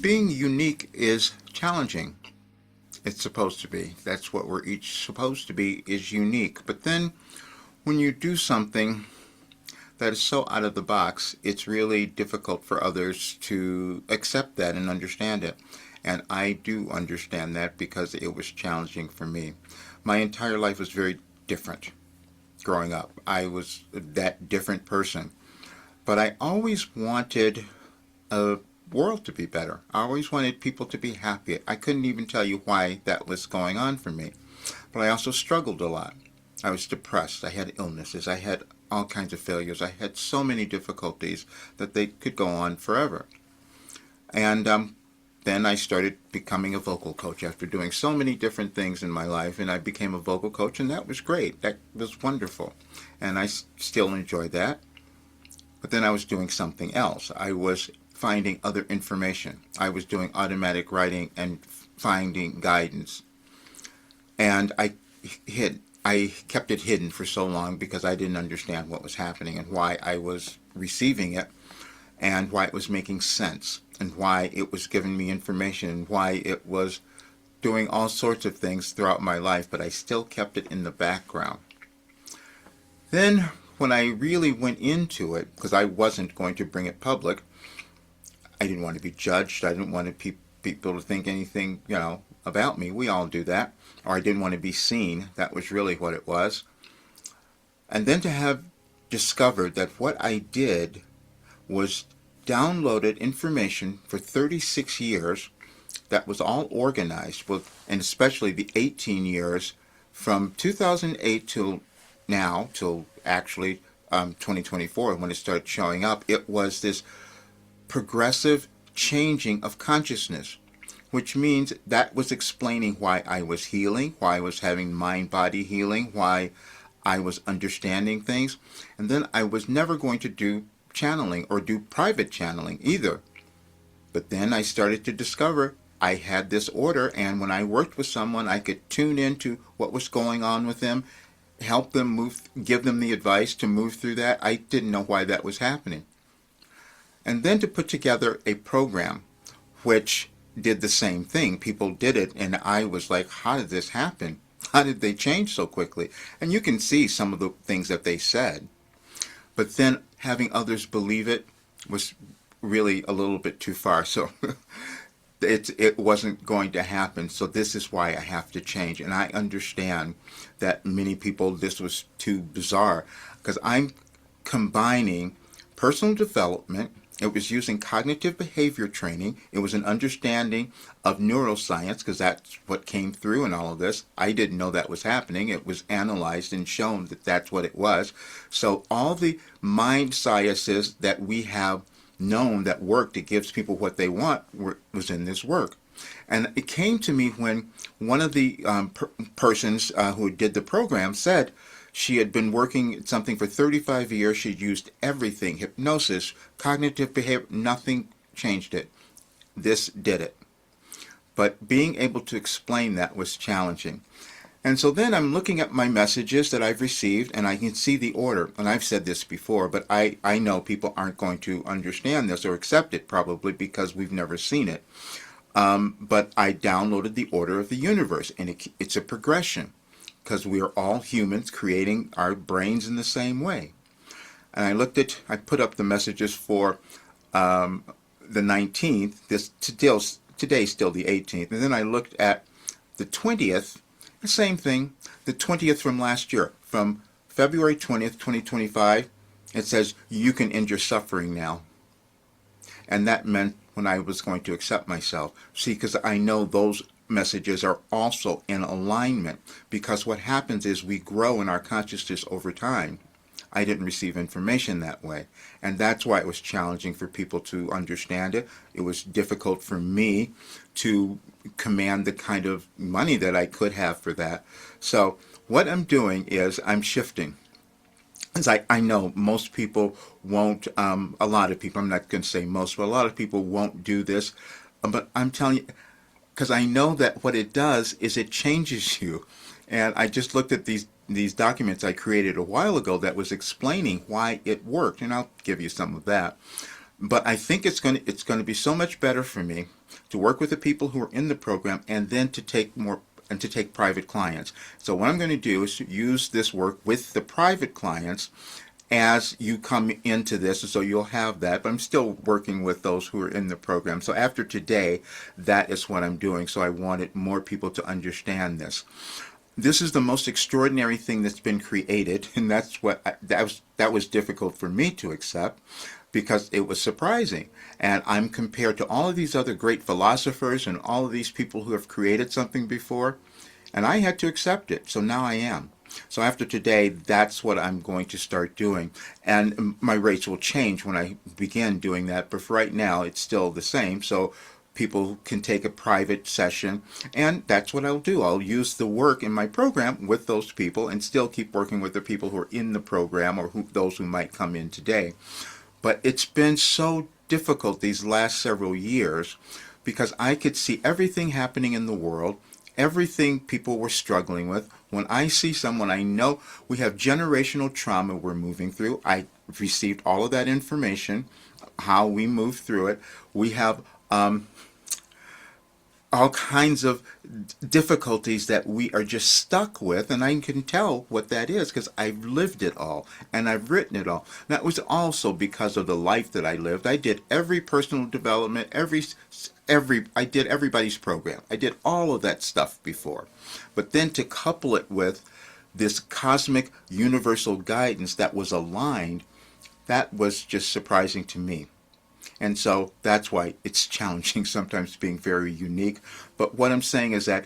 Being unique is challenging. It's supposed to be. That's what we're each supposed to be, is unique. But then when you do something that is so out of the box, it's really difficult for others to accept that and understand it. And I do understand that because it was challenging for me. My entire life was very different growing up. I was that different person. But I always wanted a world to be better. I always wanted people to be happy. I couldn't even tell you why that was going on for me. But I also struggled a lot. I was depressed. I had illnesses. I had all kinds of failures. I had so many difficulties that they could go on forever. And then I started becoming a vocal coach after doing so many different things in my life, and I became a vocal coach, and that was great. That was wonderful. And I still enjoy that. But then I was doing something else. I was finding other information. I was doing automatic writing and finding guidance. And I kept it hidden for so long because I didn't understand what was happening and why I was receiving it and why it was making sense and why it was giving me information and why it was doing all sorts of things throughout my life, but I still kept it in the background. Then when I really went into it, because I wasn't going to bring it public, I didn't want to be judged. I didn't want people to think anything, about me. We all do that. Or I didn't want to be seen. That was really what it was. And then to have discovered that what I did was downloaded information for 36 years that was all organized, and especially the 18 years from 2008 till now, till actually 2024 when it started showing up. It was this progressive changing of consciousness, which means that was explaining why I was healing, why I was having mind-body healing, why I was understanding things. And then I was never going to do channeling or do private channeling either. But then I started to discover I had this order, and when I worked with someone, I could tune into what was going on with them, help them move, give them the advice to move through that. I didn't know why that was happening. And then to put together a program which did the same thing. People did it, and I was like, how did this happen? How did they change so quickly? And you can see some of the things that they said. But then having others believe it was really a little bit too far. So it wasn't going to happen. So this is why I have to change. And I understand that many people, this was too bizarre, because I'm combining personal development. It was using cognitive behavior training. It was an understanding of neuroscience, because that's what came through in all of this. I didn't know that was happening. It was analyzed and shown that that's what it was. So all the mind sciences that we have known that work that gives people what they want was in this work. And it came to me when one of the persons who did the program said she had been working at something for 35 years. She'd used everything, hypnosis, cognitive behavior, nothing changed it. This did it. But being able to explain that was challenging. And so then I'm looking at my messages that I've received, and I can see the order. And I've said this before, but I know people aren't going to understand this or accept it probably because we've never seen it. But I downloaded the order of the universe, and it's a progression, because we are all humans creating our brains in the same way. And I put up the messages for the 19th, today's still the 18th, and then I looked at the 20th, the same thing, the 20th from last year, from February 20th, 2025, it says, you can end your suffering now. And that meant when I was going to accept myself. See, because I know those messages are also in alignment, because what happens is we grow in our consciousness over time. I didn't receive information that way, and that's why it was challenging for people to understand it. It was difficult for me to command the kind of money that I could have for that. So what I'm doing is I'm shifting. As I know most people won't, a lot of people, I'm not going to say most, but a lot of people won't do this. But I'm telling you, because I know that what it does is it changes you. And I just looked at these documents I created a while ago that was explaining why it worked, and I'll give you some of that. But I think it's going to be so much better for me to work with the people who are in the program, and then to take private clients. So what I'm going to do is use this work with the private clients as you come into this, so you'll have that, but I'm still working with those who are in the program. So after today, that is what I'm doing. So I wanted more people to understand this. This is the most extraordinary thing that's been created, and that was difficult for me to accept, because it was surprising. And I'm compared to all of these other great philosophers and all of these people who have created something before, and I had to accept it. So now I am. So after today, that's what I'm going to start doing. And my rates will change when I begin doing that, but for right now, it's still the same. So people can take a private session, and that's what I'll do. I'll use the work in my program with those people and still keep working with the people who are in the program, or those who might come in today. But it's been so difficult these last several years, because I could see everything happening in the world, everything people were struggling with. When I see someone, I know we have generational trauma we're moving through. I received all of that information, how we move through it. We have all kinds of difficulties that we are just stuck with, and I can tell what that is because I've lived it all and I've written it all. That was also because of the life that I lived. I did every personal development, I did everybody's program. I did all of that stuff before. But then to couple it with this cosmic universal guidance that was aligned, that was just surprising to me. And so that's why it's challenging sometimes, being very unique. But what I'm saying is that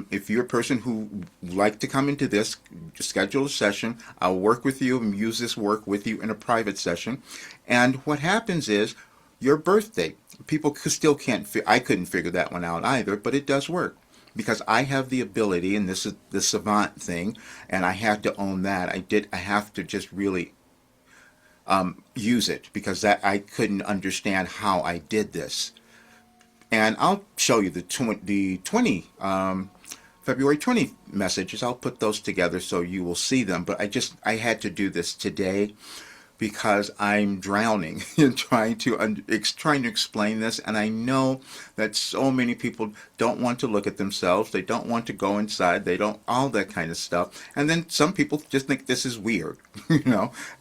if you're a person who would like to come into this, schedule a session. I'll work with you and use this work with you in a private session. And what happens is your birthday. People still can't, I couldn't figure that one out either, but it does work. Because I have the ability, and this is the Savant thing, and I had to own that. I have to just really use it, because that I couldn't understand how I did this. And I'll show you the 20 February 20th messages. I'll put those together so you will see them. But I had to do this today because I'm drowning in trying to explain this, and I know that so many people don't want to look at themselves, they don't want to go inside, they don't, all that kind of stuff, and then some people just think this is weird.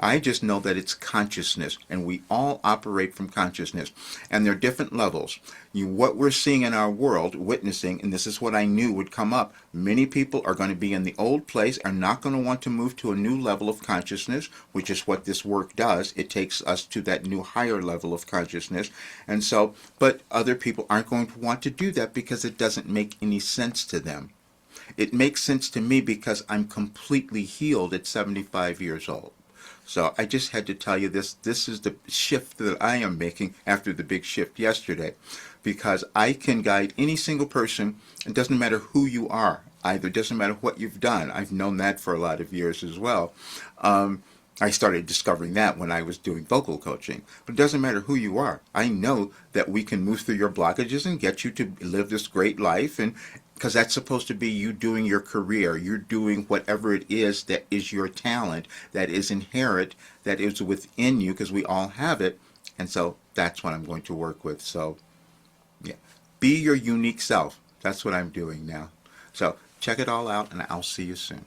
I just know that it's consciousness, and we all operate from consciousness, and there are different levels. What we're seeing in our world, witnessing, and this is what I knew would come up, many people are going to be in the old place, are not going to want to move to a new level of consciousness, which is what this work does. It takes us to that new higher level of consciousness. And so, but other people aren't going to want to do that because it doesn't make any sense to them. It makes sense to me because I'm completely healed at 75 years old. So I just had to tell you this. This is the shift that I am making after the big shift yesterday, because I can guide any single person. It doesn't matter who you are either. It doesn't matter what you've done. I've known that for a lot of years as well. I started discovering that when I was doing vocal coaching. But it doesn't matter who you are. I know that we can move through your blockages and get you to live this great life, and because that's supposed to be you doing your career. You're doing whatever it is that is your talent, that is inherent, that is within you, because we all have it. And so that's what I'm going to work with. So, yeah, be your unique self. That's what I'm doing now. So check it all out, and I'll see you soon.